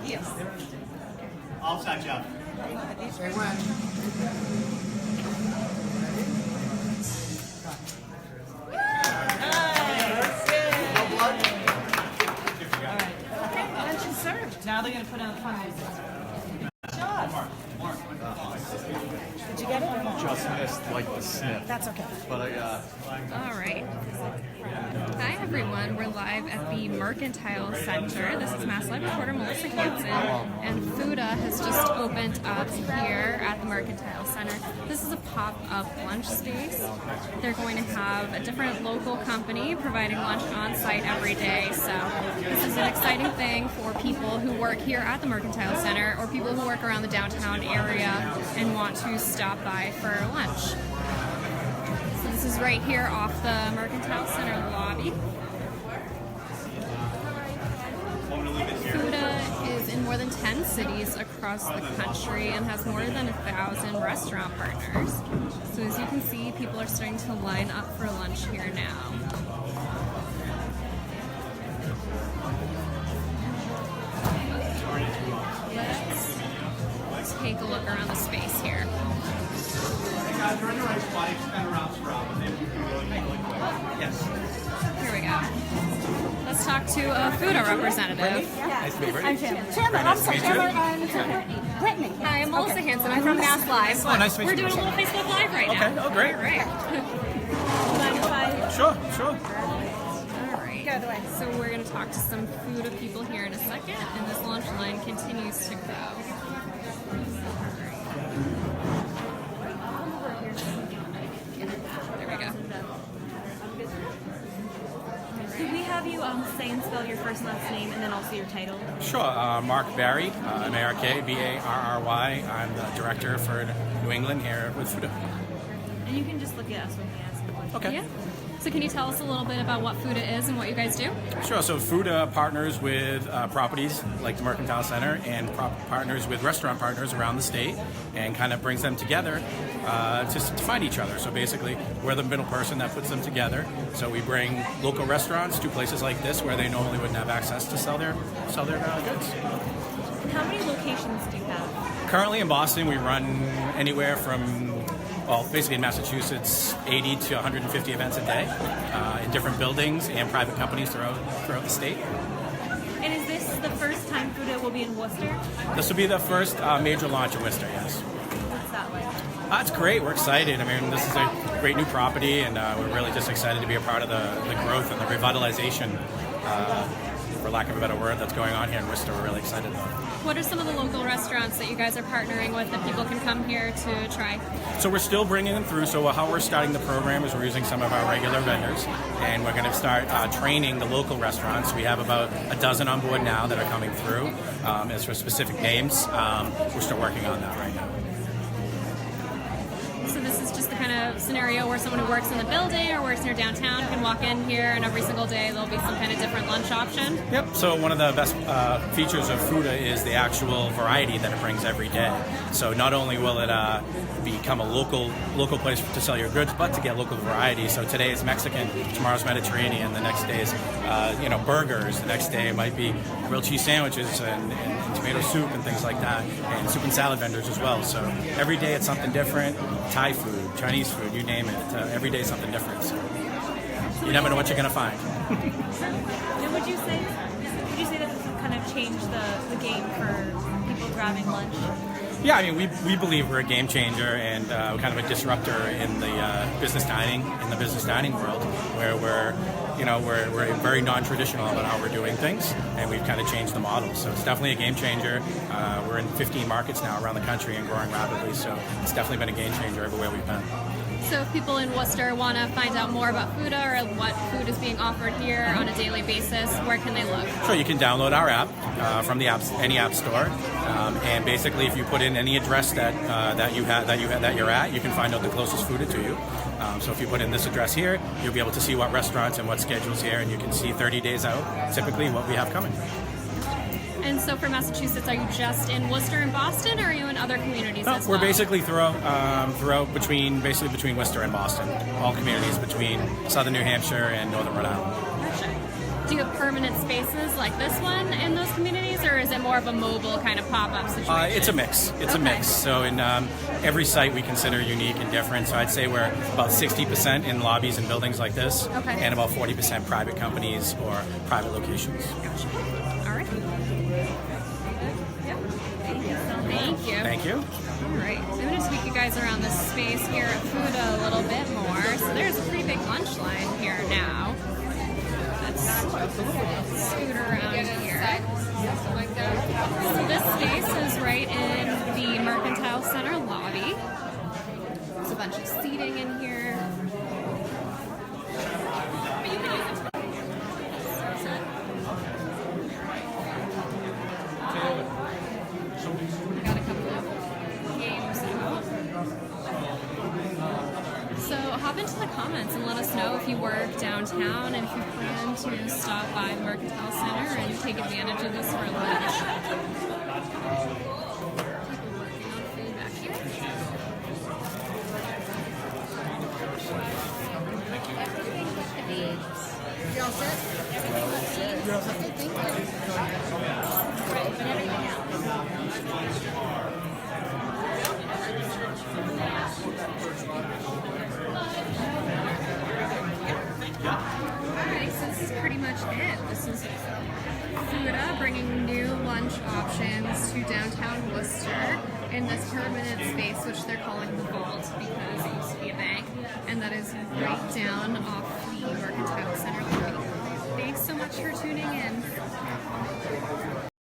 Yes. All set, Jeff. Say when. Lunch is served. Now they're going to put on the fun music. Did you get it or not? Just missed like the sniff. That's okay. But All right. Hi, everyone. We're live at the Mercantile Center. This is MassLive reporter Melissa Hansen, and Fooda has just opened up here at the Mercantile Center. This is a pop-up lunch space. They're going to have a different local company providing lunch on site every day. So this is an exciting thing for people who work here at the Mercantile Center or people who work around the downtown area and want to stop by for lunch. So this is right here off the Mercantile Center lobby. Fooda is in more than 10 cities across the country and has more than 1,000 restaurant partners. So as you can see, people are starting to line up for lunch here now. Let's take a look around the space here. Hey guys, you're in the right spot. You spin around Sprout. Maybe you can really make it look quick. Yes. Here we go. Let's talk to a Fooda representative. nice to meet you. I'm Chandler. I'm sorry, Chandler and Brittany. Hi, I'm Melissa Hansen. I'm from MassLive. Oh, nice to meet We're you. doing a little Facebook Live right now. Okay, oh great. All right. Sure. All right. Go the way. So we're going to talk to some Fooda people here in a second, and this lunch line continues to grow. There we go. Could we have you say and spell your first last name and then also your title? Sure. Mark Barry, M-A-R-K, B-A-R-R-Y. I'm the director for New England here with Fooda. And you can just look at us when we ask the question. Okay. Yeah. So can you tell us a little bit about what Fooda is and what you guys do? Sure. So Fooda partners with properties like the Mercantile Center and partners with restaurant partners around the state and kind of brings them together to find each other. So basically, we're the middle person that puts them together. So we bring local restaurants to places like this where they normally wouldn't have access to sell their goods. How many locations do you have? Currently in Boston, we run anywhere from, well, basically in Massachusetts, 80 to 150 events a day in different buildings and private companies throughout the state. And is this the first time Fooda will be in Worcester? This will be the first major launch in Worcester, yes. What's that like? It's great. We're excited. I mean, this is a great new property, and we're really just excited to be a part of the growth and the revitalization, for lack of a better word, that's going on here in Worcester. We're really excited about it. What are some of the local restaurants that you guys are partnering with that people can come here to try? So we're still bringing them through. So how we're starting the program is we're using some of our regular vendors, and we're going to start training the local restaurants. We have about a dozen on board now that are coming through. As for specific names, we're still working on that right now. So this is just the kind of scenario where someone who works in the building or works near downtown can walk in here, and every single day there'll be some kind of different lunch option. Yep. So one of the best features of Fooda is the actual variety that it brings every day. So not only will it become a local place to sell your goods, but to get local variety. So today is Mexican, tomorrow's Mediterranean, the next day is burgers, the next day it might be grilled cheese sandwiches and tomato soup and things like that, and soup and salad vendors as well. So every day it's something different. Thai food, Chinese food, you name it. Every day is something different. So you never know what you're going to find. And would you say that this will kind of change the game for people grabbing lunch? Yeah, I mean, we believe we're a game changer and kind of a disruptor in the business dining world, where we're very non-traditional about how we're doing things, and we've kind of changed the model. So it's definitely a game changer. We're in 15 markets now around the country and growing rapidly. So it's definitely been a game changer everywhere we've been. So if people in Worcester want to find out more about Fooda or what food is being offered here on a daily basis, where can they look? Sure, you can download our app from any app store, and basically, if you put in any address that you're at, you can find out the closest Fooda to you. So if you put in this address here, you'll be able to see what restaurants and what schedules here, and you can see 30 days out typically what we have coming. And so for Massachusetts, are you just in Worcester and Boston, or are you in other communities as well? We're basically throughout between Worcester and Boston, all communities between southern New Hampshire and northern Rhode Island. Gotcha. Do you have permanent spaces like this one in those communities, or is it more of a mobile kind of pop-up situation? It's a mix. It's a mix. So in every site we consider unique and different. So I'd say we're about 60% in lobbies and buildings like this, and about 40% private companies or private locations. All right. Yep. Thank you. Thank you. All right. I'm going to take you guys around this space here at Fooda a little bit more. So there's a pretty big lunch line here now. Scoot around here. So this space is right in the Mercantile Center lobby. There's a bunch of seating in here. We got a couple of games out. So hop into the comments and let us know if you work downtown and if you plan to stop by the Mercantile Center and take advantage of this for lunch. People working on food back here. Everything with the beads. You all set? Everything with the beads. You're all set. Thank you. Right, but everything else. Alright, so this is pretty much it. This is Fooda bringing new lunch options to downtown Worcester in this permanent space, which they're calling the Vault because it used to be a bank, and that is right down off the Mercantile Center lobby. Thanks so much for tuning in.